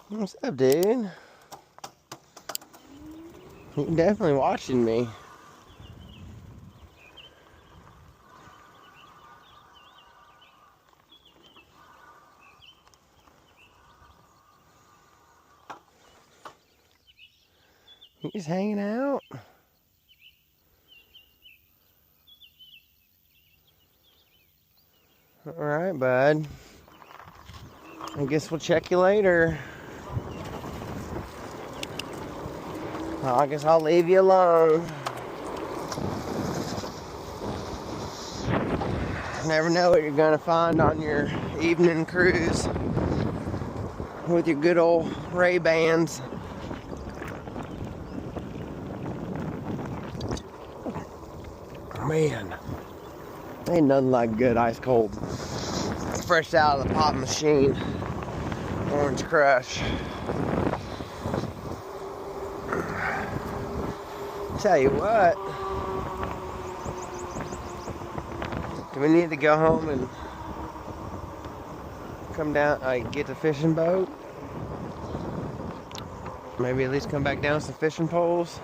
What's up, dude? You're definitely watching me. He's hanging out. Alright, bud. I guess we'll check you later. Well, I guess I'll leave you alone. Never know what you're gonna find on your evening cruise with your good old Ray-Bans. Man, ain't nothing like good ice cold, fresh out of the pop machine, Orange Crush. Tell you what, do we need to go home and come down, get the fishing boat? Maybe at least come back down with some fishing poles?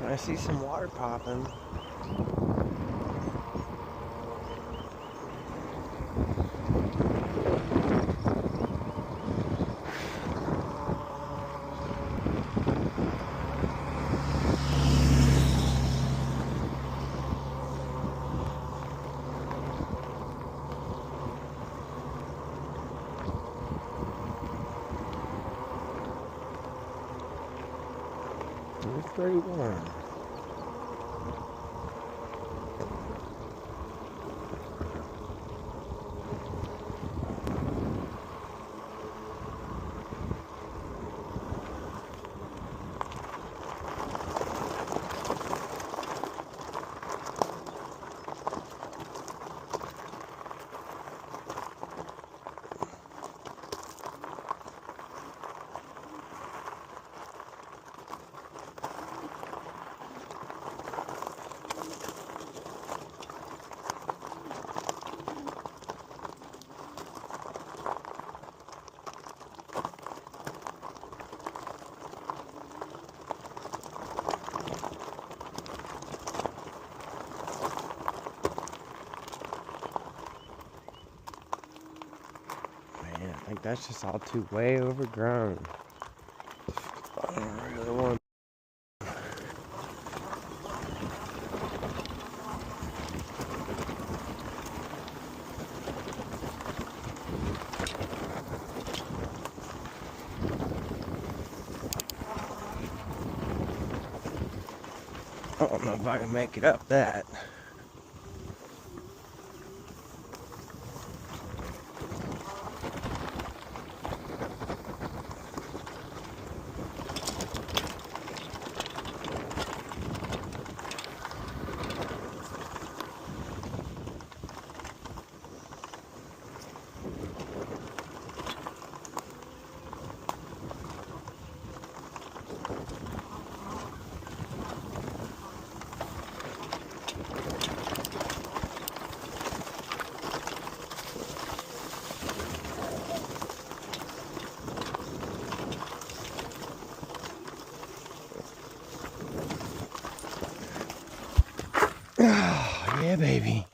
I see some water popping. It's pretty warm. I think that's just all too way overgrown. I don't really want. I don't know if I can make it up that. Oh, yeah, baby.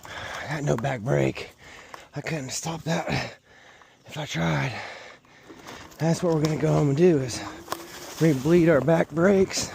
I got no back brake. I couldn't stop that if I tried. That's what we're gonna go home and do is re-bleed our back brakes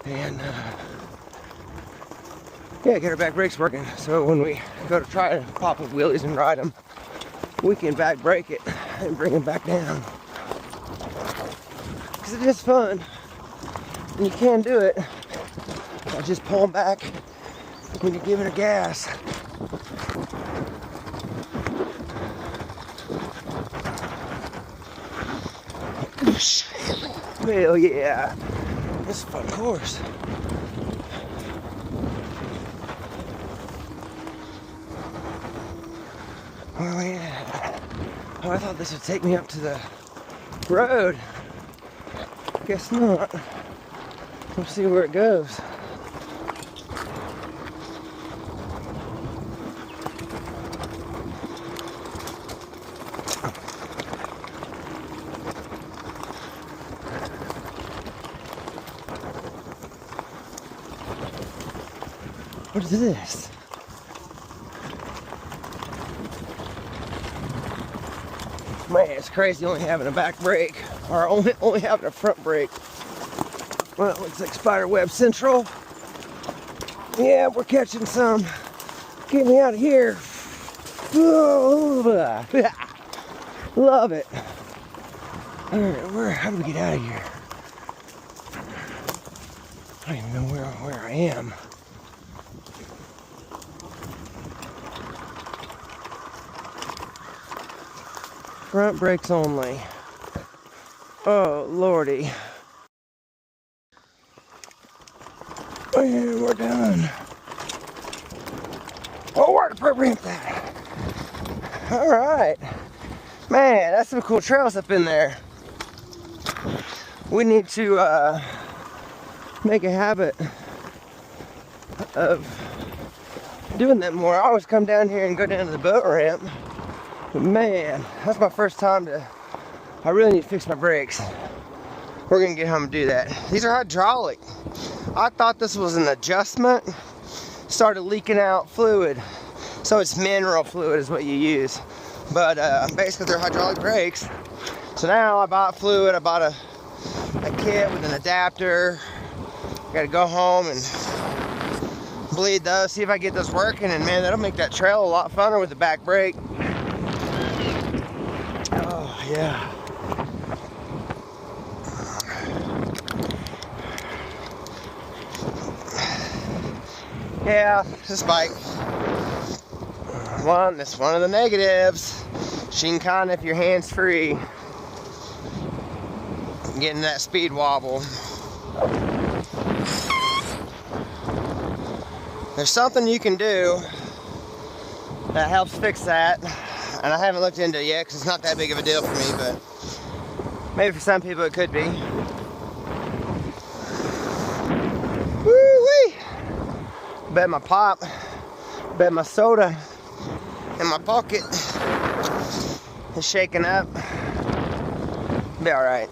and yeah, get our back brakes working so when we go to try to pop with wheelies and ride them, we can back brake it and bring them back down. Because it is fun and you can do it. I just pull them back when you're giving her gas. Hell yeah, this is a fun course. Oh yeah. Oh, I thought this would take me up to the road. Guess not. We'll see where it goes. What is this? Man, it's crazy only having a back brake, or only having a front brake. Well, it looks like Spiderweb Central. Yeah, we're catching some. Get me out of here. Love it. All right, how do we get out of here? I don't even know where I am. Front brakes only. Oh, Lordy. And we're done. Oh, where the ramp that? All right. Man, that's some cool trails up in there. We need to make a habit of doing that more. I always come down here and go down to the boat ramp. But man, that's my first time I really need to fix my brakes. We're gonna get home and do that. These are hydraulic. I thought this was an adjustment. Started leaking out fluid. So it's mineral fluid is what you use. But basically they're hydraulic brakes. So now I bought fluid, I bought a kit with an adapter. Gotta go home and bleed those, see if I get those working, and man, that'll make that trail a lot funner with the back brake. Oh yeah. Yeah, this bike, that's one of the negatives. She can kind of, if your hand's free, getting that speed wobble. There's something you can do that helps fix that, and I haven't looked into it yet because it's not that big of a deal for me, but maybe for some people it could be. Woo-wee! Bet my pop, bet my soda in my pocket is shaking up. Be alright.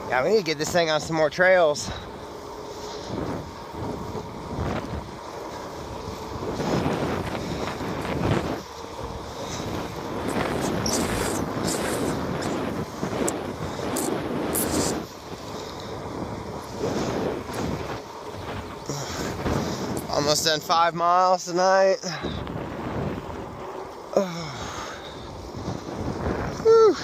Yeah, we need to get this thing on some more trails. Almost done 5 miles tonight. Whew.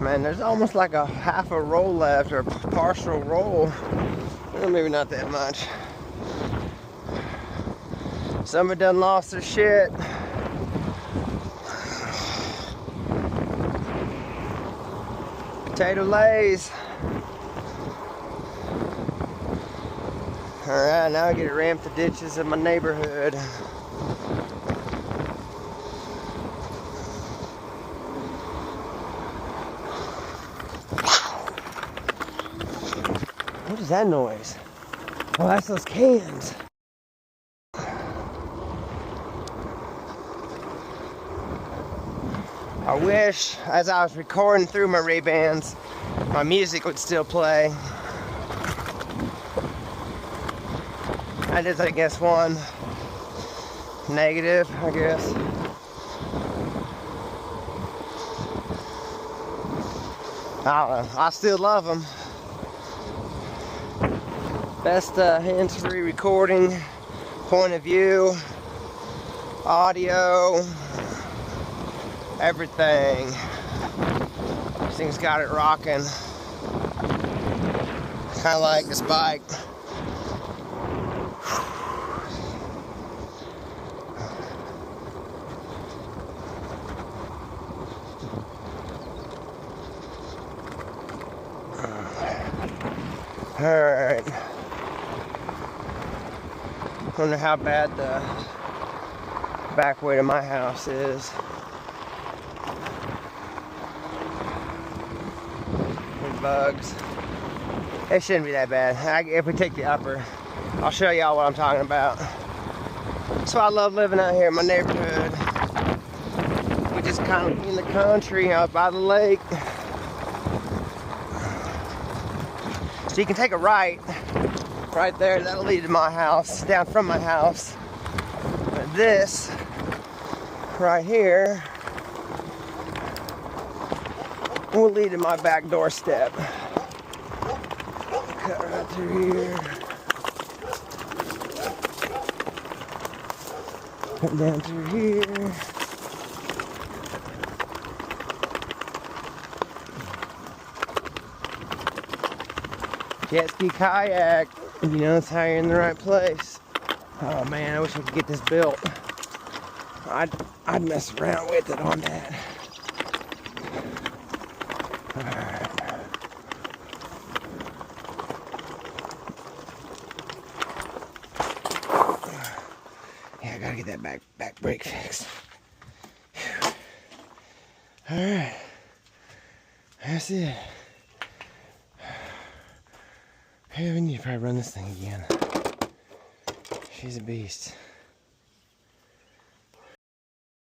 Man, there's almost like a half a roll left, or a partial roll. Well, maybe not that much. Somebody done lost their shit. Potato Lays. Alright, now I get to ramp the ditches in my neighborhood. What is that noise? Oh, that's those cans. I wish, as I was recording through my Ray-Bans, my music would still play. That is, I guess, one negative, I guess. I don't know. I still love them. Best hands-free recording, point of view, audio, everything. This thing's got it rocking. Kind of like this bike. Alright. Wonder how bad the back way to my house is. There's bugs. It shouldn't be that bad. If we take the upper, I'll show y'all what I'm talking about. So I love living out here in my neighborhood. kind of in the country out by the lake. So you can take a right there. That'll lead to my house, down from my house. But this right here will lead to my back doorstep. Cut right through here. Cut down through here. Jet ski kayak. You notice how you're in the right place. Oh man, I wish I could get this built. I'd mess around with it on that. Alright. Yeah, I gotta get that back brake fixed. Alright. That's it. Hey, we need to probably run this thing again. She's a beast.